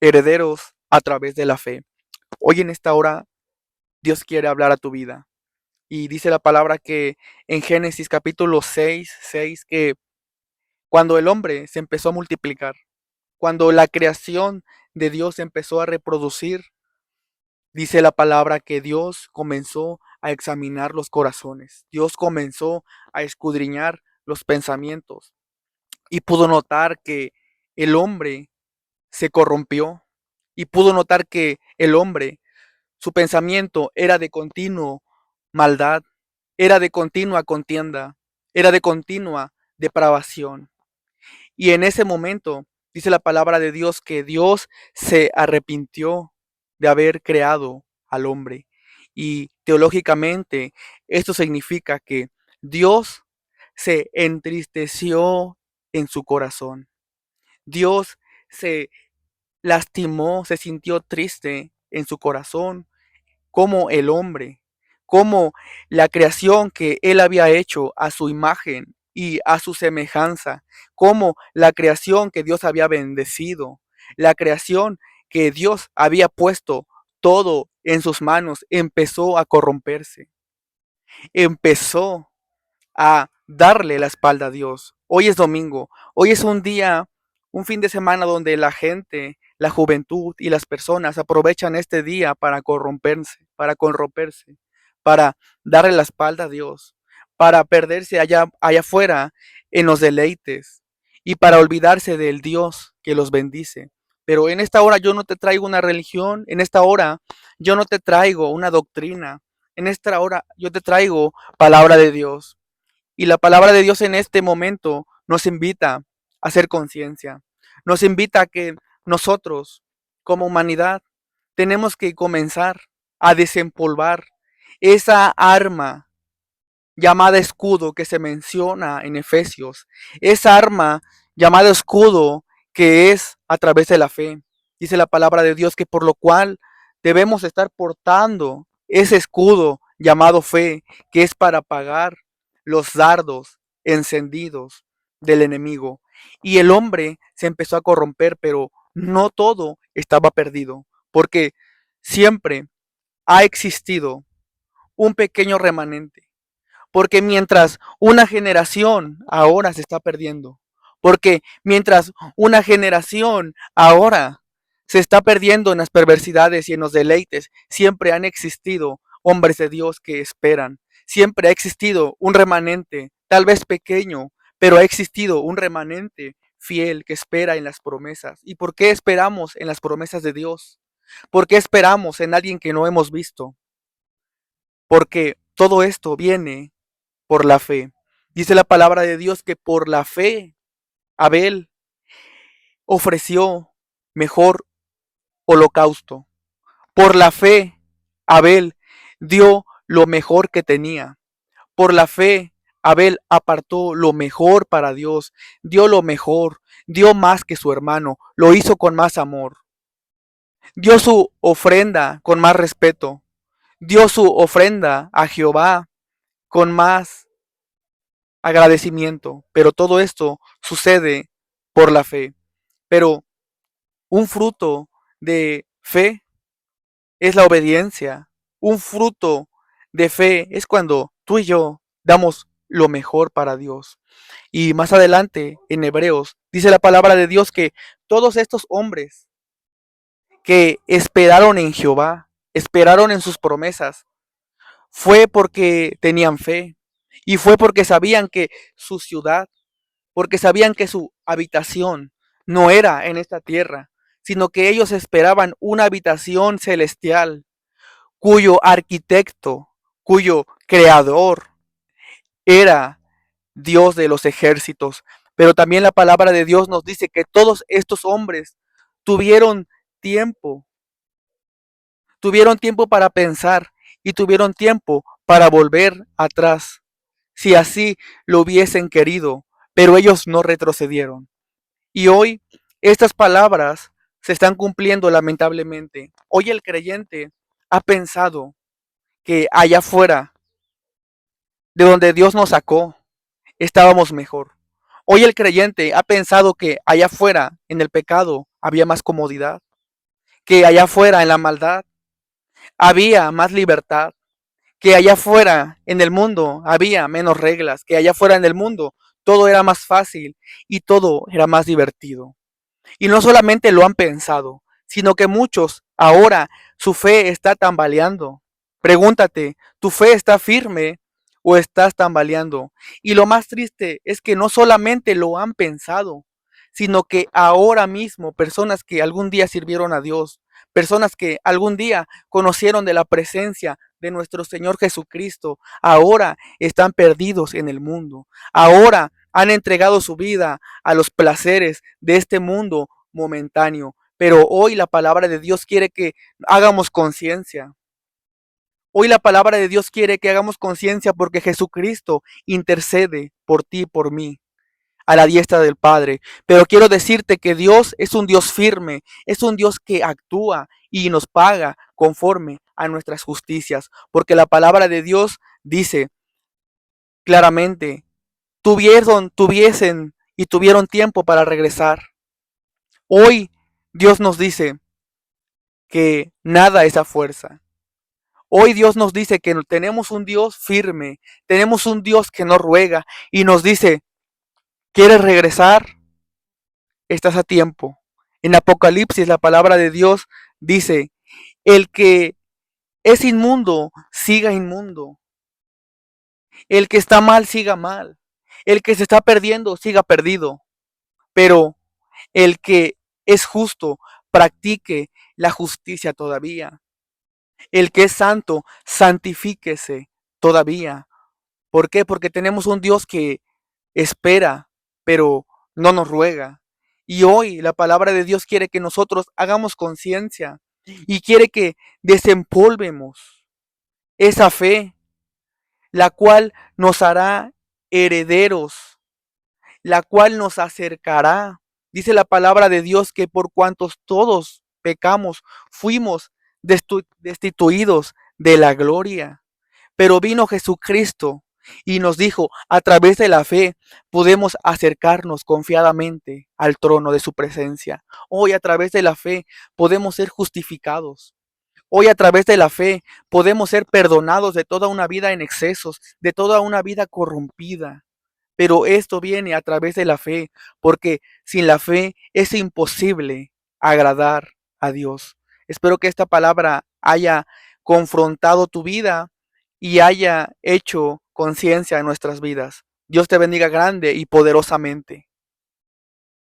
herederos a través de la fe. Hoy en esta hora Dios quiere hablar a tu vida. Y dice la palabra que en Génesis capítulo 6 que cuando el hombre se empezó a multiplicar, cuando la creación de Dios empezó a reproducir, dice la palabra que Dios comenzó a examinar los corazones. Dios comenzó a escudriñar los pensamientos y pudo notar que el hombre se corrompió y pudo notar que el hombre, su pensamiento era de continuo maldad, era de continua contienda, era de continua depravación. Y en ese momento dice la palabra de Dios que Dios se arrepintió de haber creado al hombre. Y teológicamente esto significa que Dios se entristeció en su corazón. Dios se lastimó, se sintió triste en su corazón como el hombre, como la creación que él había hecho a su imagen y a su semejanza, como la creación que Dios había bendecido, la creación que Dios había puesto todo en sus manos, empezó a corromperse, empezó a darle la espalda a Dios. Hoy es domingo, hoy es un día, un fin de semana donde la gente, la juventud y las personas aprovechan este día para corromperse, para darle la espalda a Dios, para perderse allá afuera en los deleites y para olvidarse del Dios que los bendice. Pero en esta hora yo no te traigo una religión, en esta hora yo no te traigo una doctrina, en esta hora yo te traigo palabra de Dios. Y la palabra de Dios en este momento nos invita a hacer conciencia. Nos invita a que nosotros, como humanidad, tenemos que comenzar a desempolvar esa arma llamada escudo que se menciona en Efesios. Esa arma llamada escudo que es a través de la fe. Dice la palabra de Dios que por lo cual debemos estar portando ese escudo llamado fe, que es para apagar los dardos encendidos del enemigo. Y el hombre se empezó a corromper, pero no todo estaba perdido, porque siempre ha existido un pequeño remanente. Porque mientras una generación ahora se está perdiendo, porque mientras una generación ahora se está perdiendo en las perversidades y en los deleites, siempre han existido hombres de Dios que esperan. Siempre ha existido un remanente, tal vez pequeño, pero ha existido un remanente fiel que espera en las promesas. ¿Y por qué esperamos en las promesas de Dios? ¿Por qué esperamos en alguien que no hemos visto? Porque todo esto viene por la fe. Dice la palabra de Dios que por la fe Abel ofreció mejor holocausto. Por la fe Abel dio lo mejor que tenía. Por la fe Abel apartó lo mejor para Dios, dio lo mejor, dio más que su hermano, lo hizo con más amor. Dio su ofrenda con más respeto. Dio su ofrenda a Jehová con más agradecimiento, pero todo esto sucede por la fe. Pero un fruto de fe es la obediencia. Un fruto de fe es cuando tú y yo damos lo mejor para Dios. Y más adelante, en Hebreos, dice la palabra de Dios que todos estos hombres que esperaron en Jehová, esperaron en sus promesas, fue porque tenían fe y fue porque sabían que su ciudad, porque sabían que su habitación no era en esta tierra, sino que ellos esperaban una habitación celestial, cuyo arquitecto, cuyo creador era Dios de los ejércitos. Pero también la palabra de Dios nos dice que todos estos hombres tuvieron tiempo, tuvieron tiempo para pensar y tuvieron tiempo para volver atrás, si así lo hubiesen querido, pero ellos no retrocedieron. Y hoy estas palabras se están cumpliendo lamentablemente. Hoy el creyente ha pensado que allá afuera, de donde Dios nos sacó, estábamos mejor. Hoy el creyente ha pensado que allá afuera, en el pecado, había más comodidad. que allá afuera en la maldad había más libertad, que allá afuera en el mundo había menos reglas, que allá afuera en el mundo todo era más fácil y todo era más divertido. Y no solamente lo han pensado, sino que muchos ahora su fe está tambaleando. Pregúntate, ¿tu fe está firme o estás tambaleando? Y lo más triste es que no solamente lo han pensado, sino que ahora mismo personas que algún día sirvieron a Dios, personas que algún día conocieron de la presencia de nuestro Señor Jesucristo, ahora están perdidos en el mundo. Ahora han entregado su vida a los placeres de este mundo momentáneo. Pero hoy la palabra de Dios quiere que hagamos conciencia. Hoy la palabra de Dios quiere que hagamos conciencia porque Jesucristo intercede por ti y por mí a la diestra del Padre. Pero quiero decirte que Dios es un Dios firme, es un Dios que actúa y nos paga conforme a nuestras justicias, porque la palabra de Dios dice claramente, tuviesen y tuvieron tiempo para regresar. Hoy Dios nos dice que nada es a fuerza. Hoy Dios nos dice que tenemos un Dios firme, tenemos un Dios que no ruega y nos dice, ¿quieres regresar? Estás a tiempo. En Apocalipsis la palabra de Dios dice, el que es inmundo, siga inmundo. El que está mal, siga mal. El que se está perdiendo, siga perdido. Pero el que es justo, practique la justicia todavía. El que es santo, santifíquese todavía. ¿Por qué? Porque tenemos un Dios que espera, pero no nos ruega. Y hoy la palabra de Dios quiere que nosotros hagamos conciencia y quiere que desempolvemos esa fe, la cual nos hará herederos, la cual nos acercará. Dice la palabra de Dios que por cuantos todos pecamos, fuimos destituidos de la gloria. Pero vino Jesucristo y nos dijo, a través de la fe podemos acercarnos confiadamente al trono de su presencia. Hoy a través de la fe podemos ser justificados. Hoy a través de la fe podemos ser perdonados de toda una vida en excesos, de toda una vida corrompida. Pero esto viene a través de la fe, porque sin la fe es imposible agradar a Dios. Espero que esta palabra haya confrontado tu vida y haya hecho conciencia en nuestras vidas. Dios te bendiga grande y poderosamente.